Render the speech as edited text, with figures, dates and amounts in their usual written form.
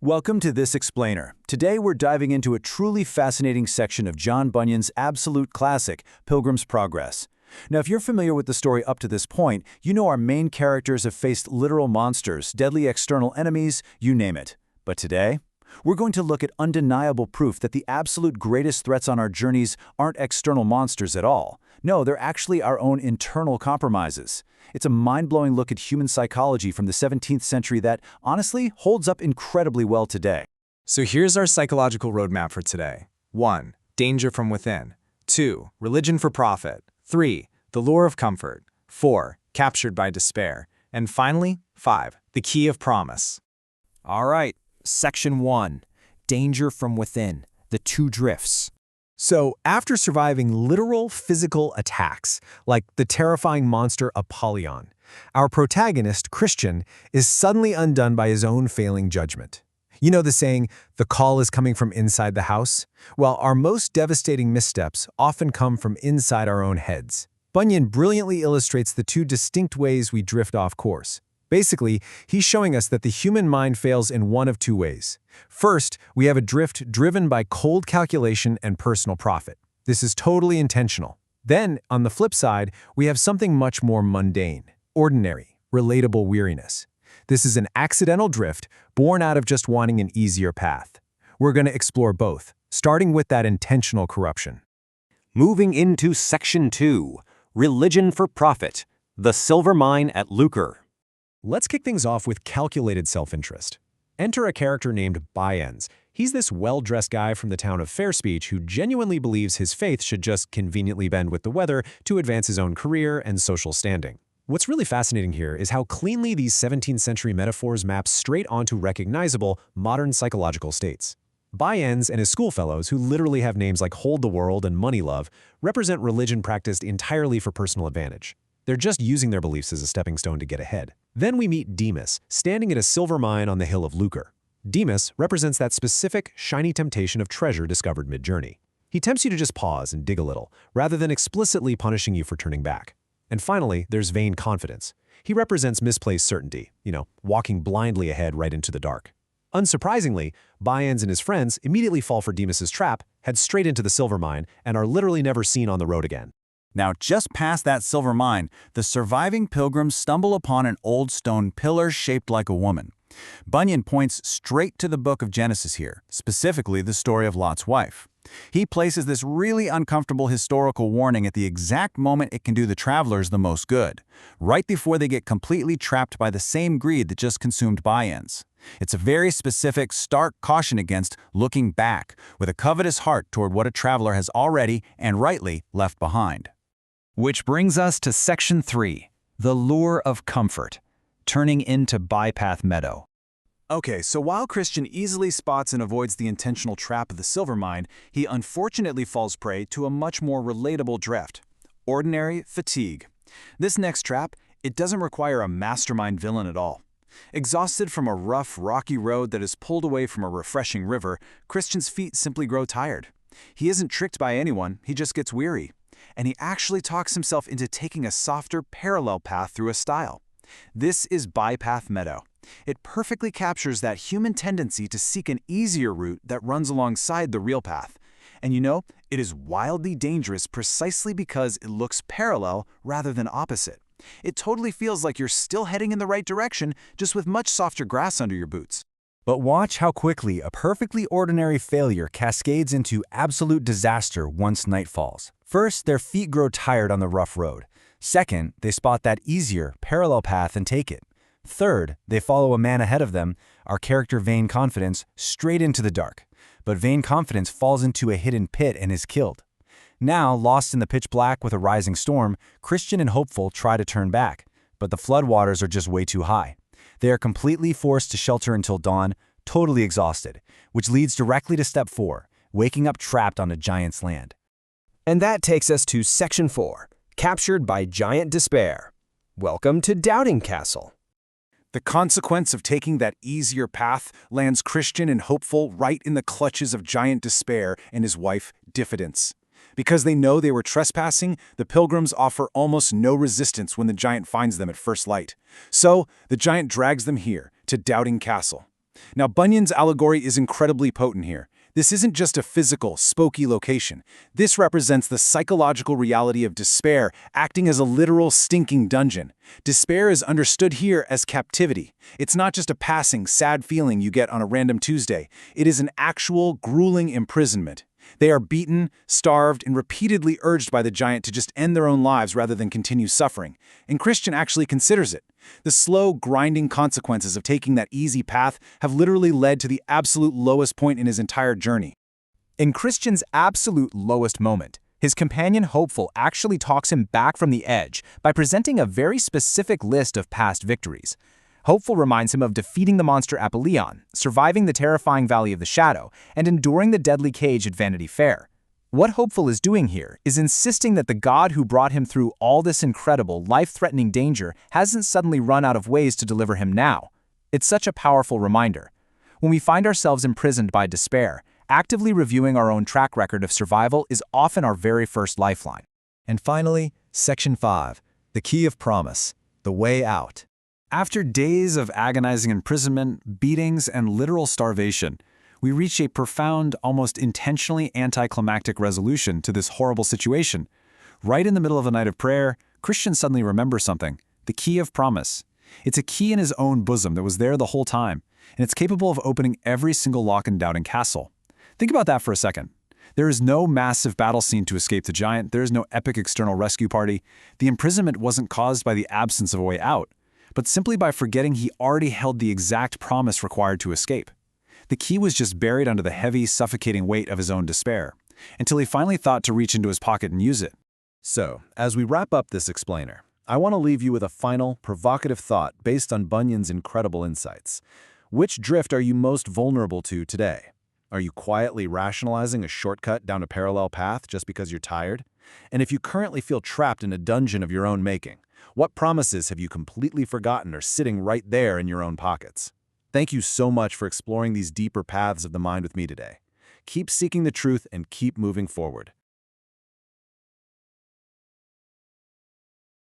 Welcome to This Explainer. Today we're diving into a truly fascinating section of John Bunyan's absolute classic, Pilgrim's Progress. Now, if you're familiar with the story up to this point, you know our main characters have faced literal monsters, deadly external enemies, you name it. But today, we're going to look at undeniable proof that the absolute greatest threats on our journeys aren't external monsters at all. No, they're actually our own internal compromises. It's a mind-blowing look at human psychology from the 17th century that, honestly, holds up incredibly well today. So here's our psychological roadmap for today. 1. Danger from within. 2. Religion for profit. 3. The lure of comfort. 4. Captured by despair. And finally, 5. The key of promise. All right, Section 1. Danger from within. The two drifts. So, after surviving literal physical attacks, like the terrifying monster Apollyon, our protagonist, Christian, is suddenly undone by his own failing judgment. You know the saying, the call is coming from inside the house? Well, our most devastating missteps often come from inside our own heads. Bunyan brilliantly illustrates the two distinct ways we drift off course. Basically, he's showing us that the human mind fails in one of two ways. First, we have a drift driven by cold calculation and personal profit. This is totally intentional. Then, on the flip side, we have something much more mundane, ordinary, relatable weariness. This is an accidental drift born out of just wanting an easier path. We're going to explore both, starting with that intentional corruption. Moving into Section 2, Religion for Profit, the Silver Mine at Lucre. Let's kick things off with calculated self-interest. Enter a character named Bunyan. He's this well-dressed guy from the town of Fair Speech who genuinely believes his faith should just conveniently bend with the weather to advance his own career and social standing. What's really fascinating here is how cleanly these 17th century metaphors map straight onto recognizable modern psychological states. Bunyan and his schoolfellows, who literally have names like Hold the World and Money Love, represent religion practiced entirely for personal advantage. They're just using their beliefs as a stepping stone to get ahead. Then we meet Demas, standing at a silver mine on the hill of Lucre. Demas represents that specific, shiny temptation of treasure discovered mid-journey. He tempts you to just pause and dig a little, rather than explicitly punishing you for turning back. And finally, there's vain confidence. He represents misplaced certainty, walking blindly ahead right into the dark. Unsurprisingly, Bunyan and his friends immediately fall for Demas's trap, head straight into the silver mine, and are literally never seen on the road again. Now, just past that silver mine, the surviving pilgrims stumble upon an old stone pillar shaped like a woman. Bunyan points straight to the book of Genesis here, specifically the story of Lot's wife. He places this really uncomfortable historical warning at the exact moment it can do the travelers the most good, right before they get completely trapped by the same greed that just consumed Bunyan's. It's a very specific, stark caution against looking back with a covetous heart toward what a traveler has already, and rightly, left behind. Which brings us to Section 3, the lure of comfort, turning into bypath meadow. Okay, so while Christian easily spots and avoids the intentional trap of the silver mine, he unfortunately falls prey to a much more relatable drift: ordinary fatigue. This next trap, it doesn't require a mastermind villain at all. Exhausted from a rough, rocky road that is pulled away from a refreshing river, Christian's feet simply grow tired. He isn't tricked by anyone, he just gets weary. And he actually talks himself into taking a softer, parallel path through a stile. This is bypath meadow. It perfectly captures that human tendency to seek an easier route that runs alongside the real path. And it is wildly dangerous precisely because it looks parallel rather than opposite. It totally feels like you're still heading in the right direction, just with much softer grass under your boots. But watch how quickly a perfectly ordinary failure cascades into absolute disaster once night falls. First, their feet grow tired on the rough road. Second, they spot that easier, parallel path and take it. Third, they follow a man ahead of them, our character Vain Confidence, straight into the dark. But Vain Confidence falls into a hidden pit and is killed. Now, lost in the pitch black with a rising storm, Christian and Hopeful try to turn back, but the floodwaters are just way too high. They are completely forced to shelter until dawn, totally exhausted, which leads directly to step 4, waking up trapped on a giant's land. And that takes us to Section 4, captured by giant despair. Welcome to Doubting Castle. The consequence of taking that easier path lands Christian and Hopeful right in the clutches of giant despair and his wife, Diffidence. Because they know they were trespassing, the pilgrims offer almost no resistance when the giant finds them at first light. So, the giant drags them here, to Doubting Castle. Now, Bunyan's allegory is incredibly potent here. This isn't just a physical, spooky location. This represents the psychological reality of despair acting as a literal stinking dungeon. Despair is understood here as captivity. It's not just a passing, sad feeling you get on a random Tuesday. It is an actual, grueling imprisonment. They are beaten, starved, and repeatedly urged by the giant to just end their own lives rather than continue suffering. And Christian actually considers it. The slow, grinding consequences of taking that easy path have literally led to the absolute lowest point in his entire journey. In Christian's absolute lowest moment, his companion Hopeful actually talks him back from the edge by presenting a very specific list of past victories. Hopeful reminds him of defeating the monster Apollyon, surviving the terrifying Valley of the Shadow, and enduring the deadly cage at Vanity Fair. What Hopeful is doing here is insisting that the God who brought him through all this incredible, life-threatening danger hasn't suddenly run out of ways to deliver him now. It's such a powerful reminder. When we find ourselves imprisoned by despair, actively reviewing our own track record of survival is often our very first lifeline. And finally, Section 5, the key of promise, the way out. After days of agonizing imprisonment, beatings, and literal starvation, we reach a profound, almost intentionally anticlimactic resolution to this horrible situation. Right in the middle of a night of prayer, Christian suddenly remembers something, the key of promise. It's a key in his own bosom that was there the whole time, and it's capable of opening every single lock in Doubting Castle. Think about that for a second. There is no massive battle scene to escape the giant, there is no epic external rescue party. The imprisonment wasn't caused by the absence of a way out, but simply by forgetting he already held the exact promise required to escape. The key was just buried under the heavy, suffocating weight of his own despair, until he finally thought to reach into his pocket and use it. So, as we wrap up this explainer, I want to leave you with a final, provocative thought based on Bunyan's incredible insights. Which drift are you most vulnerable to today? Are you quietly rationalizing a shortcut down a parallel path just because you're tired? And if you currently feel trapped in a dungeon of your own making, what promises have you completely forgotten are sitting right there in your own pockets? Thank you so much for exploring these deeper paths of the mind with me today. Keep seeking the truth and keep moving forward.